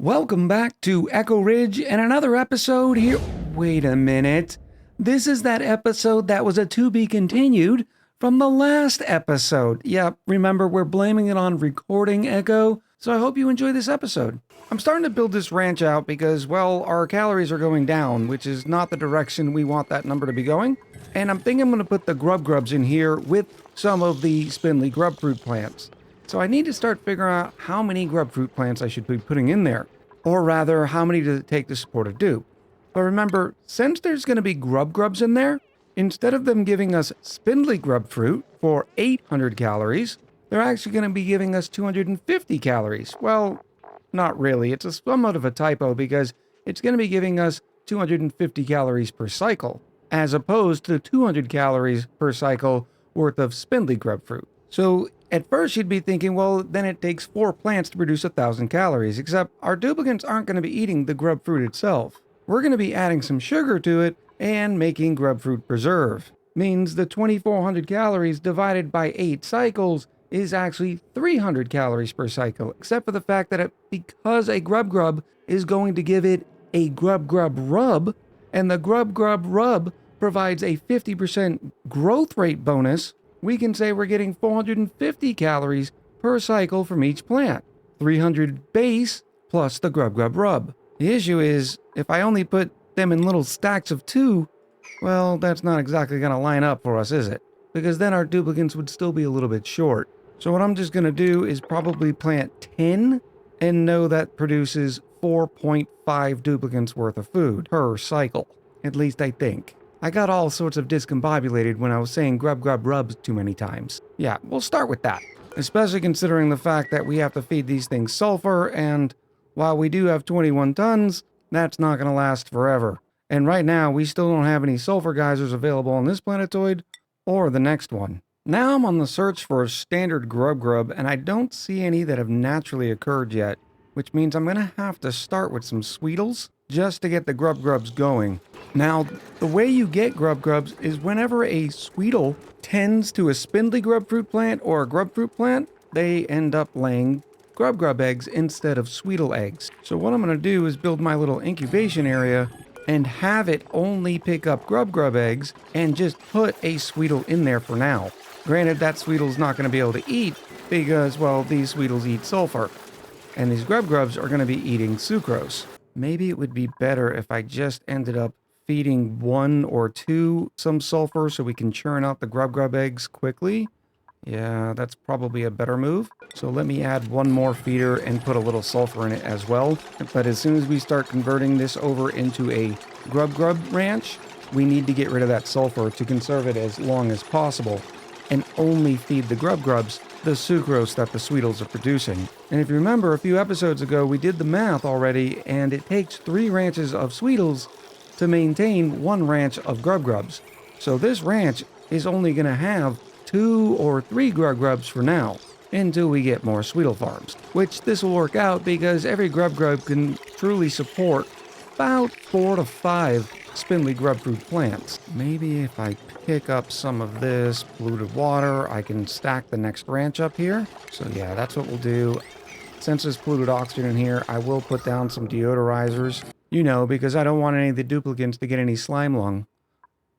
Welcome back to Echo Ridge and another episode here. Wait a minute. This is that episode that was a to be continued from the last episode. Yeah, remember, we're blaming it on recording echo, so I hope you enjoy this episode. I'm starting to build this ranch out because, well, our calories are going down, which is not the direction we want that number to be going. And I'm thinking I'm going to put the grubgrubs in here with some of the spindly grub fruit plants. So I need to start figuring out how many grub fruit plants I should be putting in there. Or rather, how many does it take to support a dupe? But remember, since there's going to be grubgrubs in there, instead of them giving us spindly grub fruit for 800 calories, they're actually going to be giving us 250 calories. Well, not really. It's somewhat of a typo because it's going to be giving us 250 calories per cycle, as opposed to 200 calories per cycle worth of spindly grub fruit. So at first you'd be thinking, well, then it takes 4 plants to produce 1,000 calories, except our duplicants aren't going to be eating the grub fruit itself. We're going to be adding some sugar to it and making grub fruit preserve. Means the 2,400 calories divided by 8 cycles is actually 300 calories per cycle, except for the fact that because a grub is going to give it a grub rub, and the grub rub provides a 50% growth rate bonus, we can say we're getting 450 calories per cycle from each plant. 300 base plus the grub rub. The issue is, if I only put them in little stacks of 2, well, that's not exactly going to line up for us, is it? Because then our duplicants would still be a little bit short. So what I'm just going to do is probably plant 10 and know that produces 4.5 duplicants worth of food per cycle. At least I think. I got all sorts of discombobulated when I was saying grub rubs too many times. Yeah, we'll start with that. Especially considering the fact that we have to feed these things sulfur, and while we do have 21 tons, that's not going to last forever. And right now, we still don't have any sulfur geysers available on this planetoid or the next one. Now I'm on the search for a standard grub, and I don't see any that have naturally occurred yet, which means I'm going to have to start with some sweetles just to get the grubs going. Now, the way you get grubs is whenever a sweetle tends to a spindly grub fruit plant or a grub fruit plant, they end up laying grub eggs instead of sweetle eggs. So what I'm going to do is build my little incubation area and have it only pick up grub eggs and just put a sweetle in there for now. Granted, that sweetle's not going to be able to eat because, well, these sweetles eat sulfur. And these grubs are going to be eating sucrose. Maybe it would be better if I just ended up feeding 1 or 2 some sulfur so we can churn out the grub eggs quickly. Yeah, that's probably a better move. So let me add 1 more feeder and put a little sulfur in it as well. But as soon as we start converting this over into a grub ranch, we need to get rid of that sulfur to conserve it as long as possible and only feed the grubs the sucrose that the sweetles are producing. And if you remember, a few episodes ago, we did the math already, and it takes 3 ranches of sweetles to maintain 1 ranch of grubs. So this ranch is only going to have 2 or 3 grubs for now, until we get more sweetle farms. Which this will work out because every grub can truly support about 4 to 5 spindly grub fruit plants. Maybe if I pick up some of this polluted water, I can stack the next ranch up here. So yeah, that's what we'll do. Since there's polluted oxygen in here, I will put down some deodorizers. You know, because I don't want any of the duplicants to get any slime lung.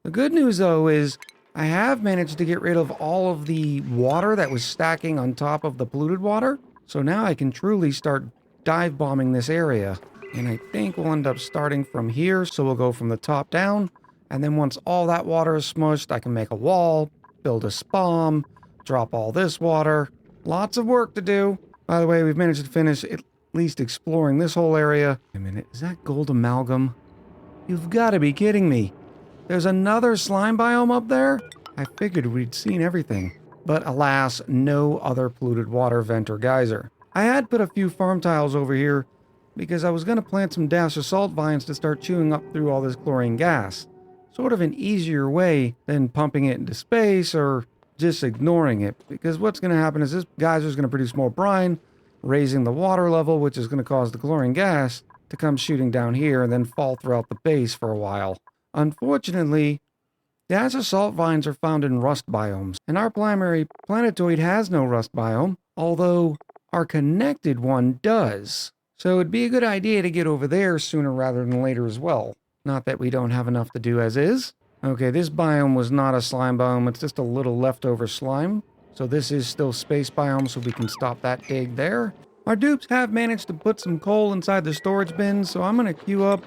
The good news though is I have managed to get rid of all of the water that was stacking on top of the polluted water. So now I can truly start dive bombing this area. And I think we'll end up starting from here, so we'll go from the top down, and then once all that water is smushed, I can make a wall, build a spawn, drop all this water. Lots of work to do. By the way, we've managed to finish at least exploring this whole area. Wait a minute, is that gold amalgam? You've got to be kidding me. There's another slime biome up there? I figured we'd seen everything. But alas, no other polluted water vent or geyser. I had put a few farm tiles over here because I was going to plant some dasher salt vines to start chewing up through all this chlorine gas. Sort of an easier way than pumping it into space or just ignoring it. Because what's going to happen is this geyser is going to produce more brine, raising the water level, which is going to cause the chlorine gas to come shooting down here and then fall throughout the base for a while. Unfortunately, dasher salt vines are found in rust biomes, and our primary planetoid has no rust biome, although our connected one does. So it'd be a good idea to get over there sooner rather than later as well. Not that we don't have enough to do as is. Okay, this biome was not a slime biome, it's just a little leftover slime. So this is still space biome, so we can stop that dig there. Our dupes have managed to put some coal inside the storage bin, so I'm gonna queue up,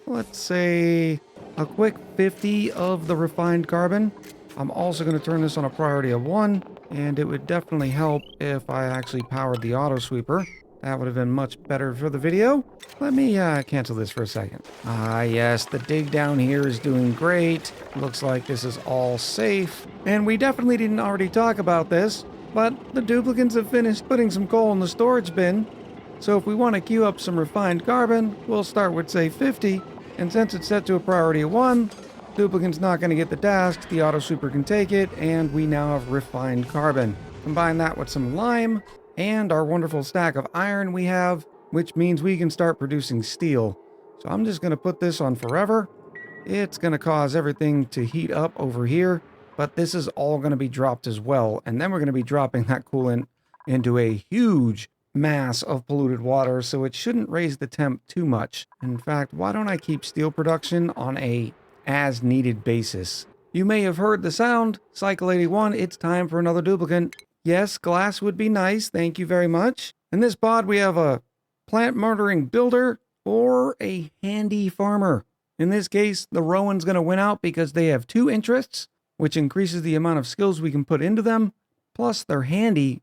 let's say, a quick 50 of the refined carbon. I'm also gonna turn this on a priority of 1, and it would definitely help if I actually powered the auto sweeper. That would have been much better for the video. Let me cancel this for a second. Ah, yes, the dig down here is doing great. Looks like this is all safe. And we definitely didn't already talk about this, but the duplicants have finished putting some coal in the storage bin. So if we want to queue up some refined carbon, we'll start with, say, 50. And since it's set to a priority of 1, duplicant's not going to get the task, the auto sweeper can take it, and we now have refined carbon. Combine that with some lime, and our wonderful stack of iron we have, which means we can start producing steel. So I'm just going to put this on forever. It's going to cause everything to heat up over here, but this is all going to be dropped as well. And then we're going to be dropping that coolant into a huge mass of polluted water, so it shouldn't raise the temp too much. In fact, why don't I keep steel production on a as-needed basis? You may have heard the sound. Cycle 81, it's time for another duplicant. Yes, glass would be nice, thank you very much. In this pod, we have a plant murdering builder or a handy farmer. In this case, the Rowan's going to win out because they have 2 interests, which increases the amount of skills we can put into them, plus they're handy,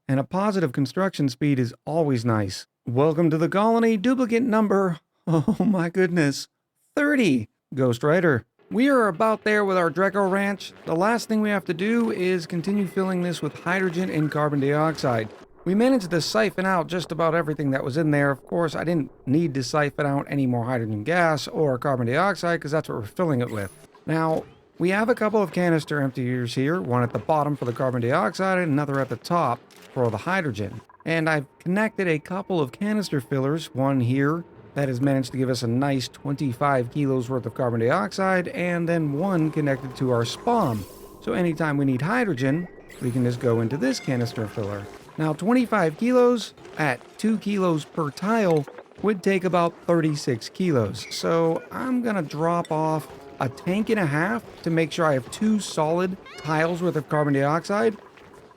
and a positive construction speed is always nice. Welcome to the colony, duplicant number, oh my goodness, 30, Ghost Rider. We are about there with our Dreco ranch. The last thing we have to do is continue filling this with hydrogen and carbon dioxide. We managed to siphon out just about everything that was in there. Of course, I didn't need to siphon out any more hydrogen gas or carbon dioxide because that's what we're filling it with. Now, we have a couple of canister emptiers here, one at the bottom for the carbon dioxide and another at the top for the hydrogen. And I've connected a couple of canister fillers, one here that has managed to give us a nice 25 kilos worth of carbon dioxide, and then one connected to our spawn. So anytime we need hydrogen, we can just go into this canister filler. Now 25 kilos at 2 kilos per tile would take about 36 kilos. So I'm gonna drop off a tank and a half to make sure I have 2 solid tiles worth of carbon dioxide,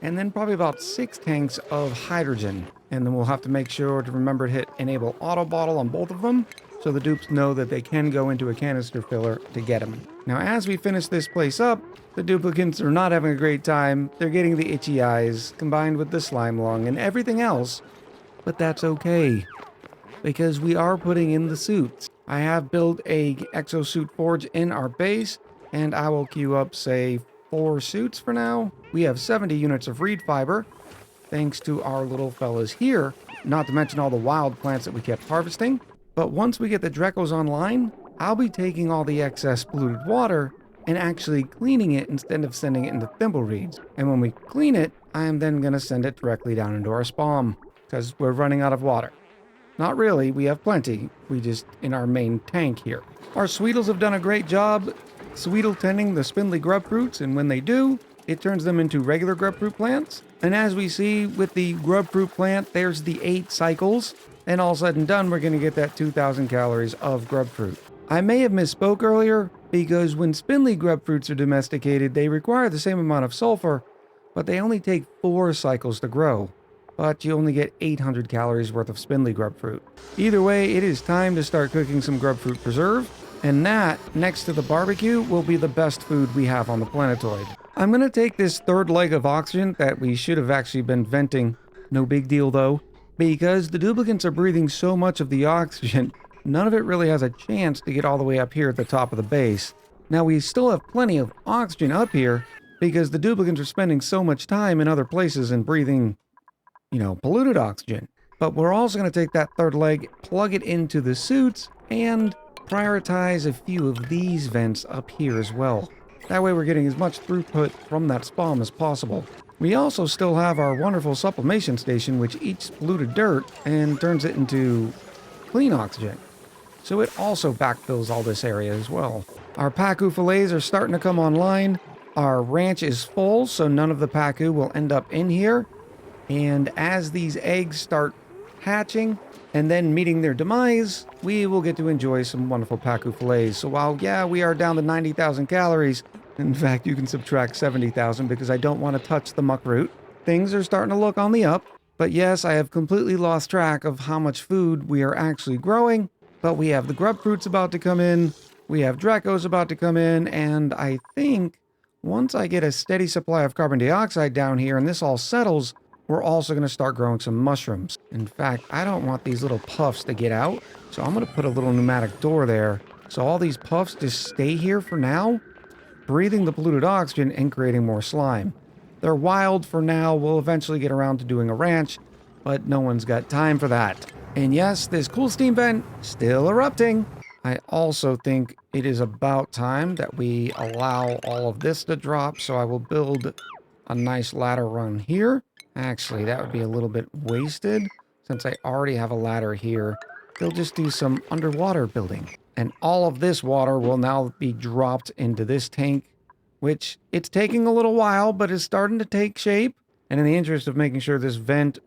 and then probably about 6 tanks of hydrogen. And then we'll have to make sure to remember to hit enable auto bottle on both of them so the dupes know that they can go into a canister filler to get them. Now as we finish this place up, the duplicants are not having a great time. They're getting the itchy eyes combined with the slime lung and everything else, but that's okay because we are putting in the suits. I have built a exosuit forge in our base, and I will queue up, say, 4 suits for now. We have 70 units of reed fiber, thanks to our little fellas here, not to mention all the wild plants that we kept harvesting. But once we get the Dreckos online, I'll be taking all the excess polluted water and actually cleaning it instead of sending it into thimbleweeds. And when we clean it, I am then going to send it directly down into our spawn, because we're running out of water. Not really, we have plenty. We just in our main tank here. Our Sweetles have done a great job Sweetle tending the spindly grub fruits, and when they do, it turns them into regular grub fruit plants. And as we see with the grub fruit plant, there's the 8 cycles, and all said and done, we're going to get that 2,000 calories of grub fruit. I may have misspoke earlier, because when spindly grub fruits are domesticated, they require the same amount of sulfur, but they only take 4 cycles to grow. But you only get 800 calories worth of spindly grub fruit. Either way, it is time to start cooking some grub fruit preserve, and that, next to the barbecue, will be the best food we have on the planetoid. I'm going to take this 3rd leg of oxygen that we should have actually been venting, no big deal though, because the duplicants are breathing so much of the oxygen, none of it really has a chance to get all the way up here at the top of the base. Now we still have plenty of oxygen up here, because the duplicants are spending so much time in other places and breathing, polluted oxygen. But we're also going to take that 3rd leg, plug it into the suits, and prioritize a few of these vents up here as well. That way we're getting as much throughput from that spawn as possible. We also still have our wonderful sublimation station, which eats polluted dirt and turns it into clean oxygen. So it also backfills all this area as well. Our Pacu fillets are starting to come online. Our ranch is full, so none of the Pacu will end up in here. And as these eggs start hatching And then meeting their demise, we will get to enjoy some wonderful pacu fillets. So while, yeah, we are down to 90,000 calories, in fact, you can subtract 70,000 because I don't want to touch the muck root. Things are starting to look on the up. But yes, I have completely lost track of how much food we are actually growing. But we have the grub fruits about to come in. We have Dreckos about to come in. And I think once I get a steady supply of carbon dioxide down here and this all settles, we're also going to start growing some mushrooms. In fact, I don't want these little puffs to get out. So I'm going to put a little pneumatic door there. So all these puffs just stay here for now, breathing the polluted oxygen and creating more slime. They're wild for now. We'll eventually get around to doing a ranch, but no one's got time for that. And yes, this cool steam vent still erupting. I also think it is about time that we allow all of this to drop. So I will build a nice ladder run here. Actually, that would be a little bit wasted since I already have a ladder here. They'll just do some underwater building. And all of this water will now be dropped into this tank, which it's taking a little while, but is starting to take shape. And in the interest of making sure this vent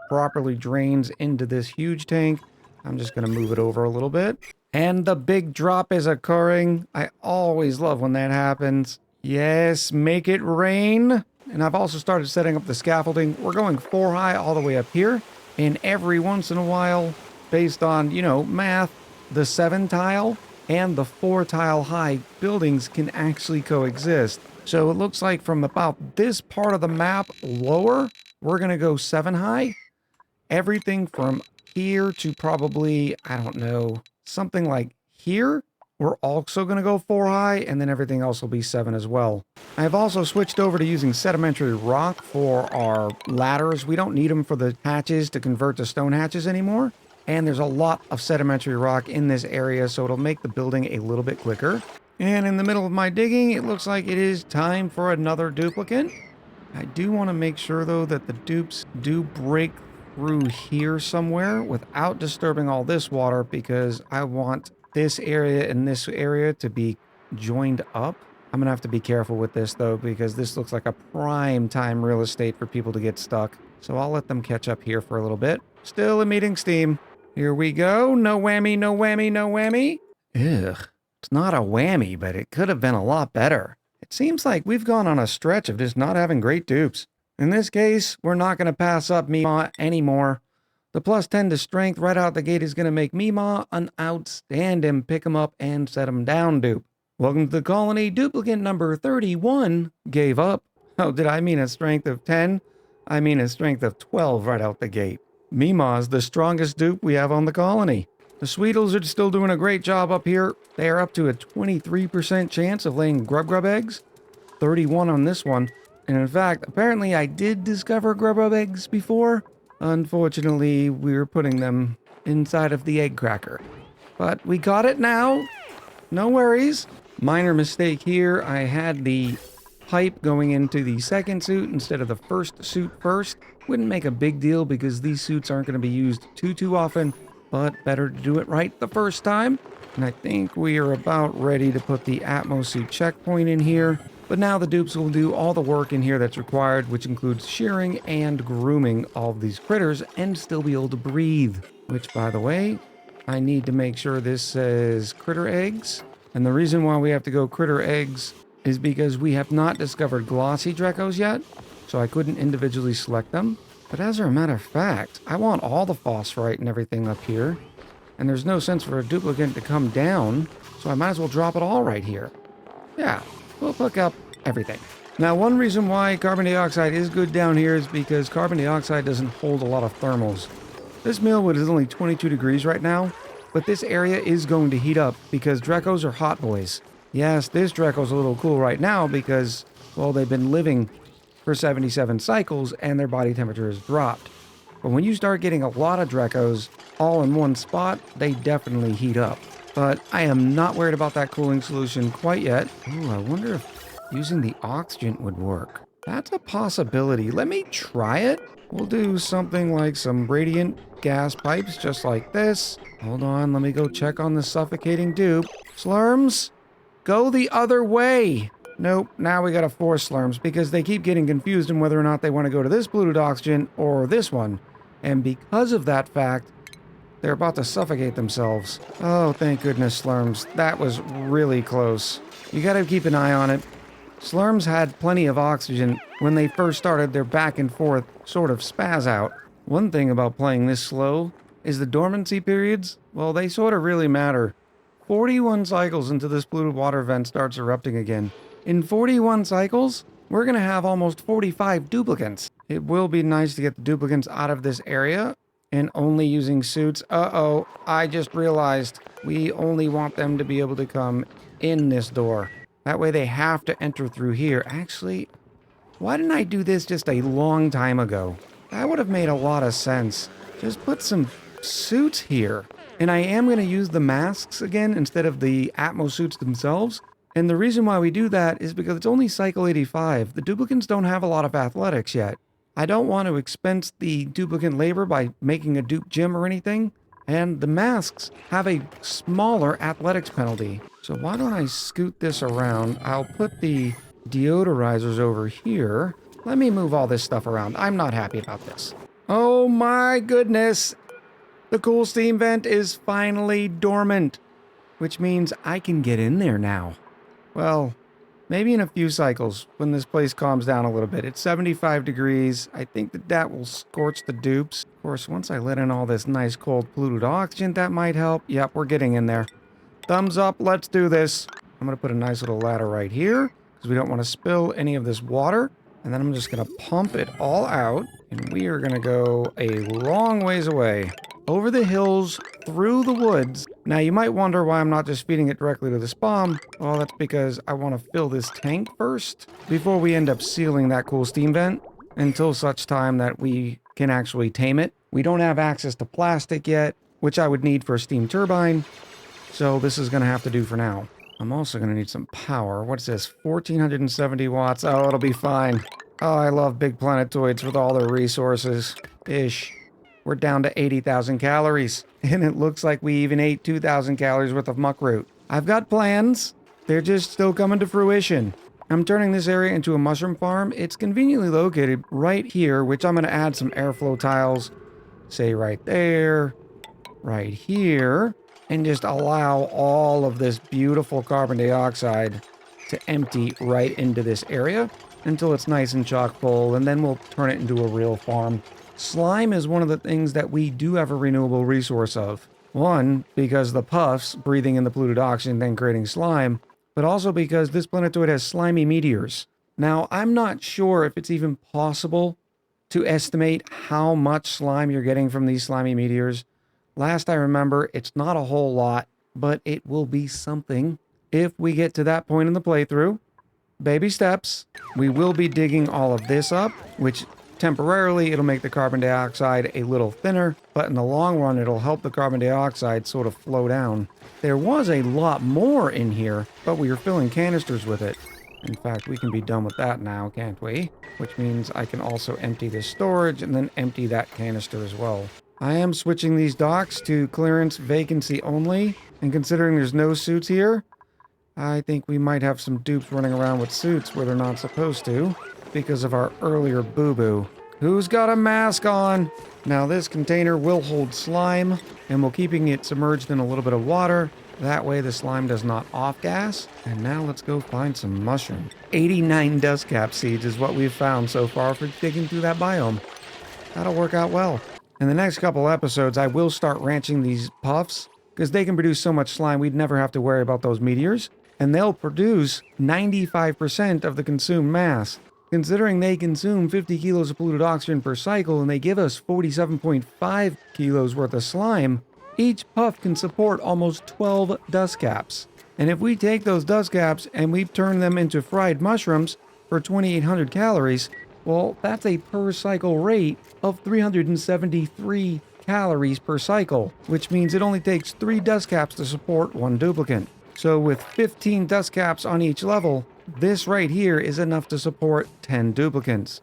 properly drains into this huge tank, I'm just going to move it over a little bit. And the big drop is occurring. I always love when that happens. Yes, make it rain. And I've also started setting up the scaffolding. We're going 4 high all the way up here. And every once in a while, based on, math, the 7 tile and the 4 tile high buildings can actually coexist. So it looks like from about this part of the map lower, we're going to go 7 high. Everything from here to probably, I don't know, something like here, we're also going to go 4 high, and then everything else will be 7 as well. I've also switched over to using sedimentary rock for our ladders. We don't need them for the hatches to convert to stone hatches anymore. And there's a lot of sedimentary rock in this area, so it'll make the building a little bit quicker. And in the middle of my digging, it looks like it is time for another duplicant. I do want to make sure, though, that the dupes do break through here somewhere without disturbing all this water, because I want this area and this area to be joined up. I'm going to have to be careful with this, though, because this looks like a prime time real estate for people to get stuck. So I'll let them catch up here for a little bit. Still emitting steam. Here we go. No whammy, no whammy, no whammy. Ugh. It's not a whammy, but it could have been a lot better. It seems like we've gone on a stretch of just not having great dupes. In this case, we're not going to pass up Meemaw anymore. The +10 to strength right out the gate is going to make Meemaw an outstanding pick 'em up and set 'em down dupe. Welcome to the colony. Duplicant number 31 gave up. Oh, did I mean a strength of 10? I mean a strength of 12 right out the gate. Meemaw's the strongest dupe we have on the colony. The Sweetles are still doing a great job up here. They are up to a 23% chance of laying grub eggs. 31 on this one. And in fact, apparently I did discover grub eggs before. Unfortunately, we were putting them inside of the egg cracker. But we got it now. No worries. Minor mistake here. I had the pipe going into the second suit instead of the first suit first. Wouldn't make a big deal because these suits aren't going to be used too often, but better to do it right the first time. And I think we are about ready to put the Atmos suit checkpoint in here. But now the dupes will do all the work in here that's required, which includes shearing and grooming all of these critters and still be able to breathe. Which, by the way, I need to make sure this says critter eggs. And the reason why we have to go critter eggs is because we have not discovered glossy Dreckos yet, so I couldn't individually select them. But as a matter of fact, I want all the phosphorite and everything up here, and there's no sense for a duplicant to come down, so I might as well drop it all right here. Yeah, we'll pick up everything. Now, one reason why carbon dioxide is good down here is because carbon dioxide doesn't hold a lot of thermals. This millwood is only 22 degrees right now, but this area is going to heat up because Dreckos are hot boys. Yes, this Drecko's a little cool right now because, well, they've been living for 77 cycles and their body temperature has dropped. But when you start getting a lot of Dreckos all in one spot, they definitely heat up. But I am not worried about that cooling solution quite yet. Ooh, I wonder if using the oxygen would work. That's a possibility. Let me try it. We'll do something like some radiant gas pipes just like this. Hold on, let me go check on the suffocating dupe. Slurms, go the other way. Nope, now we gotta force slurms because they keep getting confused in whether or not they want to go to this polluted oxygen or this one. And because of that fact, They're about to suffocate themselves. Oh, thank goodness, Slurms. That was really close. You gotta keep an eye on it. Slurms had plenty of oxygen when they first started their back and forth sort of spaz out. One thing about playing this slow is the dormancy periods, well, they sort of really matter. 41 cycles into this polluted water vent starts erupting again. In 41 cycles, we're gonna have almost 45 duplicants. It will be nice to get the duplicants out of this area and only using suits. Uh-oh, I just realized we only want them to be able to come in this door. That way they have to enter through here. Actually, why didn't I do this just a long time ago? That would have made a lot of sense. Just put some suits here. And I am going to use the masks again instead of the Atmos suits themselves. And the reason why we do that is because it's only cycle 85. The duplicants don't have a lot of athletics yet. I don't want to expense the duplicant labor by making a dupe gym or anything. And the masks have a smaller athletics penalty. So why don't I scoot this around? I'll put the deodorizers over here. Let me move all this stuff around. I'm not happy about this. Oh my goodness. The cool steam vent is finally dormant, which means I can get in there now. Well, maybe in a few cycles when this place calms down a little bit. It's 75 degrees. I think that will scorch the dupes. Of course, once I let in all this nice cold polluted oxygen, that might help. Yep, we're getting in there. Thumbs up, let's do this. I'm going to put a nice little ladder right here because we don't want to spill any of this water. And then I'm just going to pump it all out. And we are going to go a long ways away. Over the hills, through the woods. Now, you might wonder why I'm not just feeding it directly to the spawn. Well, that's because I want to fill this tank first before we end up sealing that cool steam vent until such time that we can actually tame it. We don't have access to plastic yet, which I would need for a steam turbine. So this is going to have to do for now. I'm also going to need some power. What's this? 1470 watts. Oh, it'll be fine. Oh, I love big planetoids with all their resources. Ish. We're down to 80,000 calories. And it looks like we even ate 2,000 calories worth of muckroot. I've got plans. They're just still coming to fruition. I'm turning this area into a mushroom farm. It's conveniently located right here, which I'm going to add some airflow tiles. Say right there. Right here. And just allow all of this beautiful carbon dioxide to empty right into this area until it's nice and chock full, and then we'll turn it into a real farm. Slime is one of the things that we do have a renewable resource of. One, because the puffs breathing in the polluted oxygen then creating slime, but also because this planetoid has slimy meteors. Now, I'm not sure if it's even possible to estimate how much slime you're getting from these slimy meteors. Last I remember, it's not a whole lot, but it will be something if we get to that point in the playthrough. Baby steps. We will be digging all of this up, which temporarily it'll make the carbon dioxide a little thinner, but in the long run it'll help the carbon dioxide sort of flow down. There was a lot more in here, but we were filling canisters with it. In fact, we can be done with that now, can't we? Which means I can also empty this storage and then empty that canister as well. I am switching these docks to clearance vacancy only, and considering there's no suits here, I think we might have some dupes running around with suits where they're not supposed to because of our earlier boo-boo. Who's got a mask on? Now this container will hold slime, and we're keeping it submerged in a little bit of water. That way the slime does not off-gas. And now let's go find some mushroom. 89 dust cap seeds is what we've found so far for digging through that biome. That'll work out well. In the next couple episodes, I will start ranching these puffs because they can produce so much slime we'd never have to worry about those meteors. And they'll produce 95% of the consumed mass. Considering they consume 50 kilos of polluted oxygen per cycle and they give us 47.5 kilos worth of slime, each puff can support almost 12 dust caps. And if we take those dust caps and we turn them into fried mushrooms for 2,800 calories, well, that's a per cycle rate of 373 calories per cycle, which means it only takes 3 dust caps to support 1 duplicant. So with 15 dust caps on each level, this right here is enough to support 10 duplicants.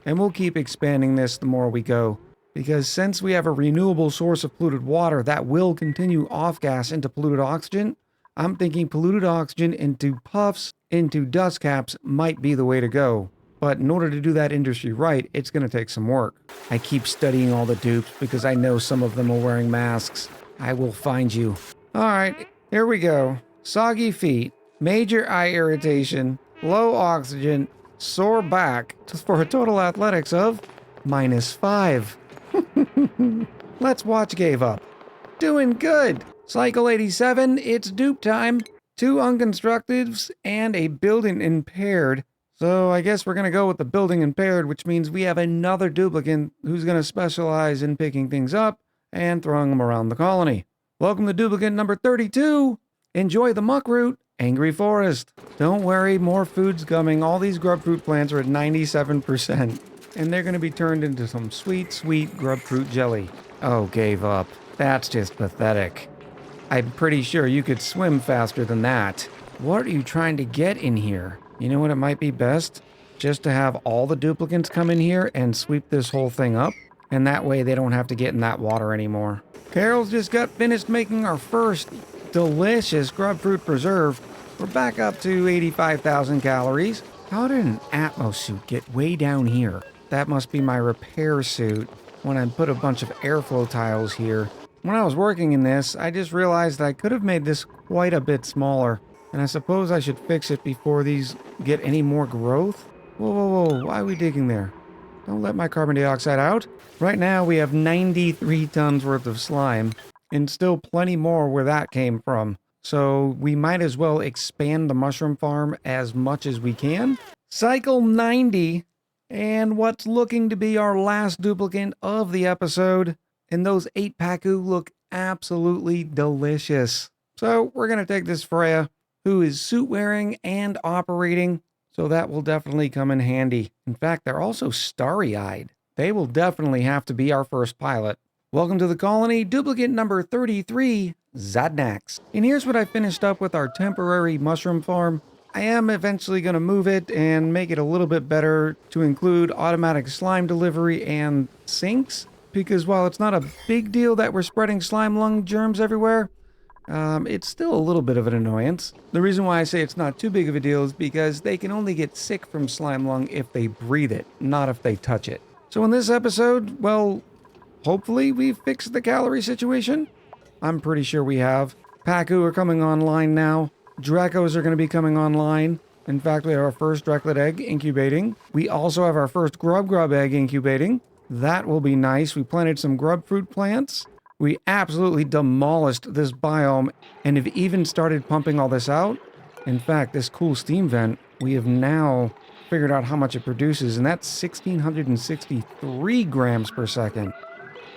And we'll keep expanding this the more we go, because since we have a renewable source of polluted water that will continue off-gas into polluted oxygen, I'm thinking polluted oxygen into puffs, into dust caps might be the way to go. But in order to do that industry right, it's going to take some work. I keep studying all the dupes because I know some of them are wearing masks. I will find you. All right, here we go. Soggy feet, major eye irritation, low oxygen, sore back, just for a total athletics of -5. Let's watch gave up. Doing good. Cycle 87, it's dupe time. 2 unconstructives and a building impaired. So I guess we're going to go with the building impaired, which means we have another duplicant who's going to specialize in picking things up and throwing them around the colony. Welcome to duplicant number 32. Enjoy the muck root, Angry Forest. Don't worry, more food's coming. All these grub fruit plants are at 97%. And they're going to be turned into some sweet, sweet grub fruit jelly. Oh, gave up. That's just pathetic. I'm pretty sure you could swim faster than that. What are you trying to get in here? You know what, it might be best just to have all the duplicants come in here and sweep this whole thing up, and that way they don't have to get in that water anymore. Carol's just got finished making our first delicious grub fruit preserve. We're back up to 85,000 calories. How did an Atmos suit get way down here? That must be my repair suit when I put a bunch of airflow tiles here. When I was working in this, I just realized I could have made this quite a bit smaller. And I suppose I should fix it before these get any more growth? Whoa, whoa, whoa, why are we digging there? Don't let my carbon dioxide out. Right now we have 93 tons worth of slime, and still plenty more where that came from. So we might as well expand the mushroom farm as much as we can. Cycle 90, and what's looking to be our last duplicant of the episode. And those 8 Paku look absolutely delicious. So we're going to take this Freya, who is suit wearing and operating, so that will definitely come in handy. In fact, they're also starry-eyed. They will definitely have to be our first pilot. Welcome to the colony, duplicant number 33, Zadnax. And here's what I finished up with our temporary mushroom farm. I am eventually going to move it and make it a little bit better to include automatic slime delivery and sinks, because while it's not a big deal that we're spreading slime lung germs everywhere, it's still a little bit of an annoyance. The reason why I say it's not too big of a deal is because they can only get sick from slime lung if they breathe it, not if they touch it. So in this episode, well, hopefully we've fixed the calorie situation. I'm pretty sure we have. Paku are coming online now. Dreckos are going to be coming online. In fact, we have our first Drecklet egg incubating. We also have our first grub egg incubating. That will be nice. We planted some grub fruit plants. We absolutely demolished this biome and have even started pumping all this out. In fact, this cool steam vent, we have now figured out how much it produces, and that's 1,663 grams per second.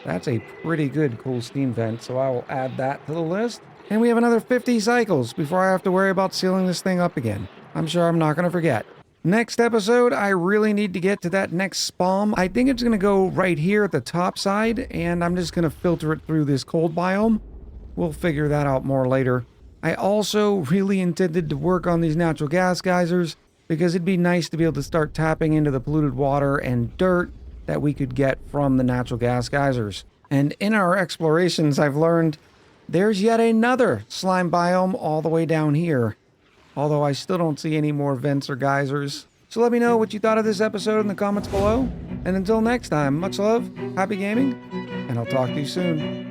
That's a pretty good cool steam vent, so I will add that to the list. And we have another 50 cycles before I have to worry about sealing this thing up again. I'm sure I'm not going to forget. Next episode, I really need to get to that next spawn. I think it's going to go right here at the top side, and I'm just going to filter it through this cold biome. We'll figure that out more later. I also really intended to work on these natural gas geysers, because it'd be nice to be able to start tapping into the polluted water and dirt that we could get from the natural gas geysers. And in our explorations, I've learned there's yet another slime biome all the way down here. Although I still don't see any more vents or geysers. So let me know what you thought of this episode in the comments below. And until next time, much love, happy gaming, and I'll talk to you soon.